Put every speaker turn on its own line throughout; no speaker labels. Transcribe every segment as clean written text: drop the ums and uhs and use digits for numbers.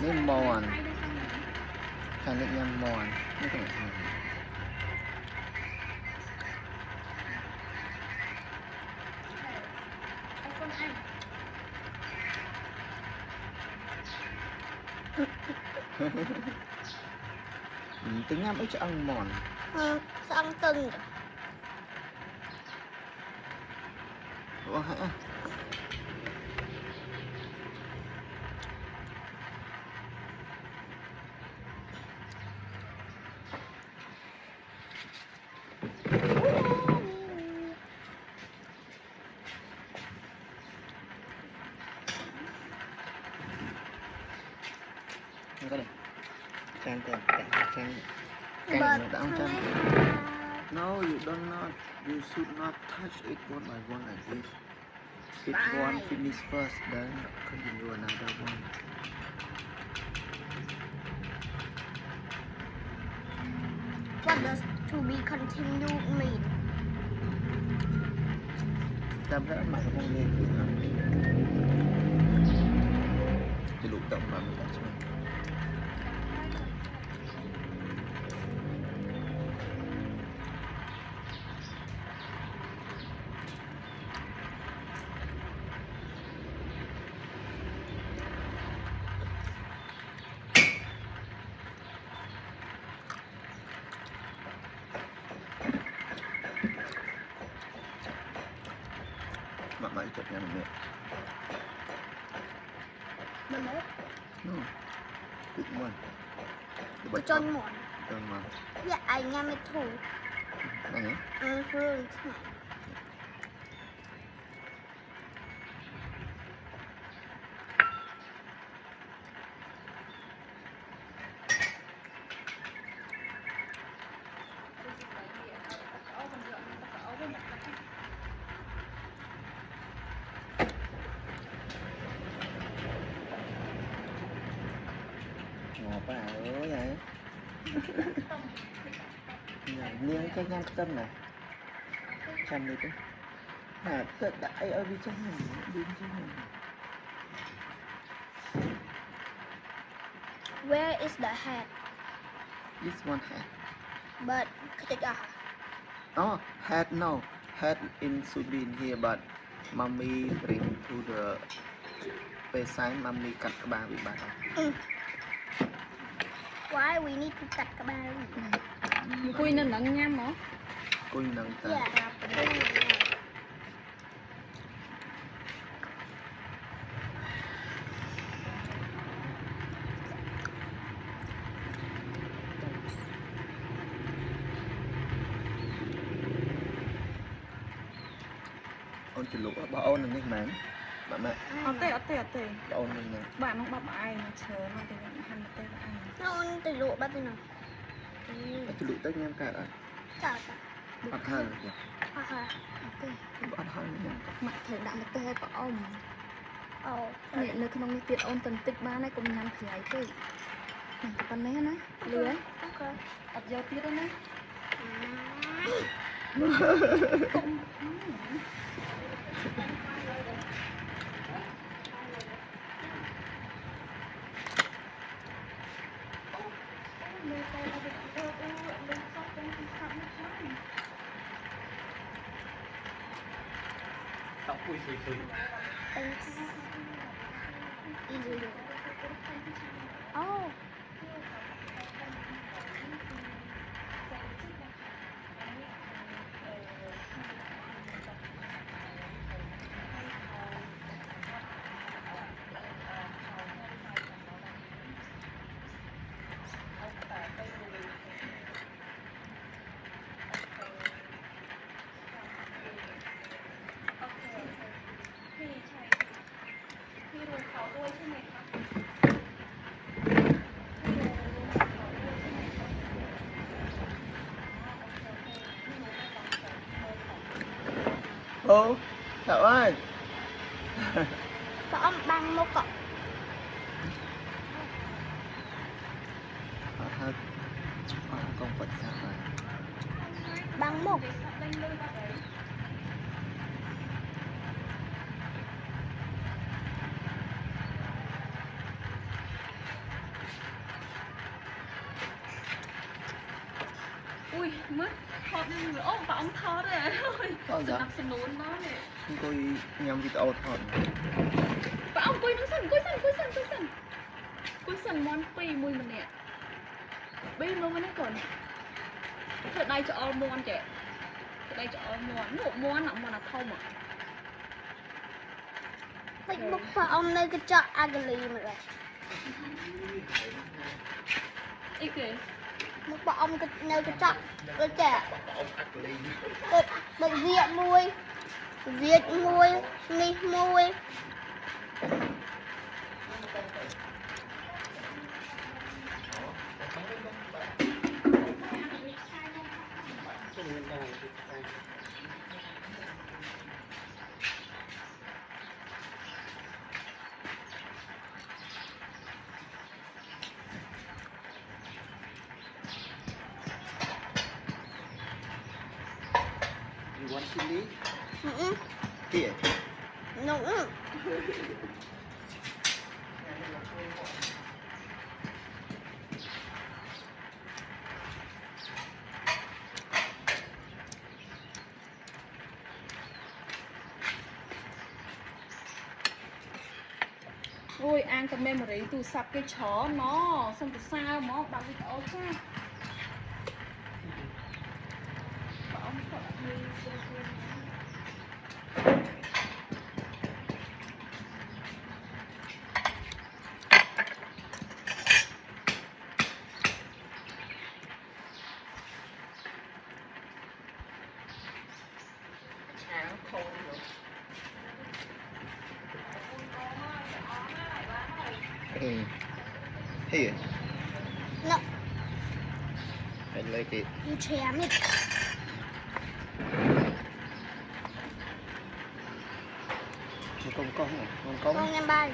Nên mòn khả năng nhằm mòn như thế này tính nhằm ấy cho ăn mòn
sao ăn cưng
ủa hả cái này chan tiền chan canh nó đã không chan no you don't not you should not touch it one by one like this it one finish first then continue another one
what does to be continued mean
tâm rất mạnh không nghe thì nó cái lũ động mà mình đã chơi mà mày chụp nhà mình
mà mốt
cụt mòn
của chân mòn
mà
dạ anh nha mới thủ
này nhé
hương
ngọt bà ơi vậy miếng cái nhang tâm này chăm đi chứ à tất đại ở đi trong này đi trong này
where is the head
this one head
but
oh head no head in Subin here but mommy bring to the beside mommy cắt cái ba bị bạt
why we need to cắt cái ba
cùi nên nặng nhám hả
cùi nặng ta
dạ
ôn chỉ lụa bao ôn là những máng bạn mẹ
ở tê
bao ôn mình nè
bạn không bắp ai mà chờ nó thì hành tê là ai
nó từ lụa ba từ nào
chỉ lụa tết nhang cả rồi
chào
ăn hơn
ok
ăn hơn nhang
mặt thời đại tê có ông
ồ
nè nơi không tiện ôn tần tích ba này cùng nhằm thì ấy tê cái con này nè lưới
ok
ập giao tiết đó nè
tóc cùi sùi
oh
ô Thảo ơi
có băng một cọng
hơi con vật sao rồi
băng một
ui mất thọt nhưng mà ốp vào ông thọt đấy
Thọt
sự
dạ?
nằm sân nốn đó nè
Tôi nhầm video thôi.
và ông cùi nó sân cùi sân món pi mùi mình nè bi luôn cái này còn thật đây cho almond kìa đây cho almond một món là không à
Facebook របស់អ៊ំនៅកញ្ចក់ ugly មកដែរ
អីគេ
មុខរបស់អ៊ំនៅកញ្ចក់ដូចតែដូចវាកមួយនេះមួយ
You want chili?
អឺ
Here.
នោះ
ôi ăn cái memory từ sập cái chó nó xong từ sao nó bằng cái áo cha
Here.
នោះ
I like it.
វាឈាមនេះ
Con con này,
កង
con
ញ៉ាំបាយ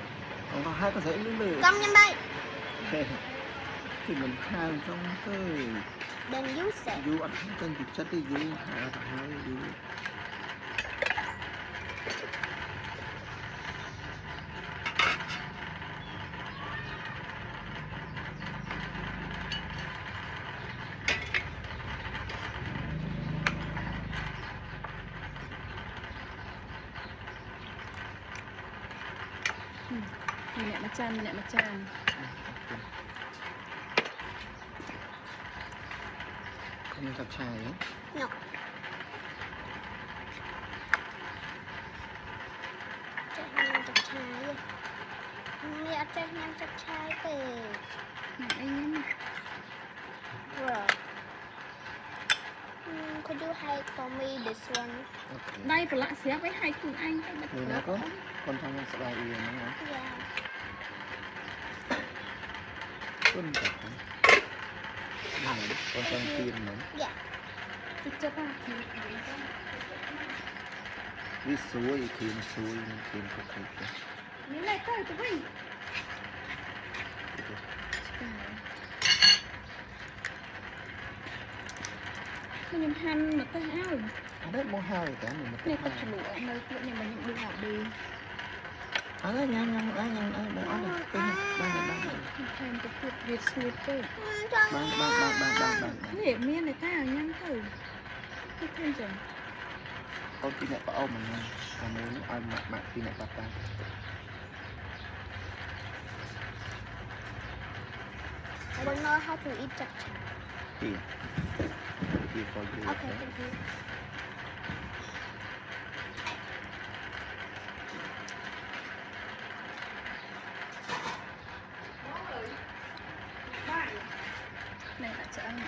con hai con sẽ lưỡi lưỡi.
កងញ៉ាំបាយ
Thì mình khai trong cái
đừng dú sệ
du ăn chân thực chất đi du hạ hai du.
nè mà chan
Không gặp trai ấy.
នោះ ចេះញ៉ាំទឹកឆាយនេះអត់ចេះញ៉ាំទឹកឆាយទេ
anh nhá
Well, could you hide for me this one?
Okay.
đây phải lại xé với hai cùng anh
Người nào có con trong mình sẽ bài gì nữa hả?
Yeah.
Con cả. Con trong tiền nữa.
Yeah.
thì cho ba thì
Với suối thì suối tiền có khách.
nếu này tới tụi mình nhưng han mà tới áo
Ở đấy mua hai cả mình một
này
cái
tập lụa nơi tụi nhà mình đi học đi
ở đấy nhang ăn đây ba này
thêm cái cuộc việt sweet cơ
ba
để miên này ta nhăn thử cái thêm rồi
con tí này có ôm mình nha còn muốn ăn mặt tí này bạc ta
I don't know how to eat chapcha.
Here for you.
Okay, thank you.
này là cho anh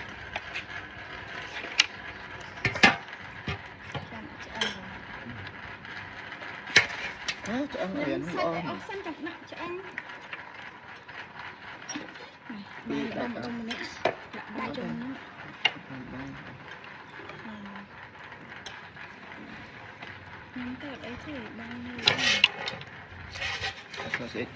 Cho ăn
nhân
liền
xanh
ôm.
để ốc xanh chọc nặng cho anh đây là đông nè ba chồng nữa nhưng cái ở đấy thì bao nhiêu
That's it.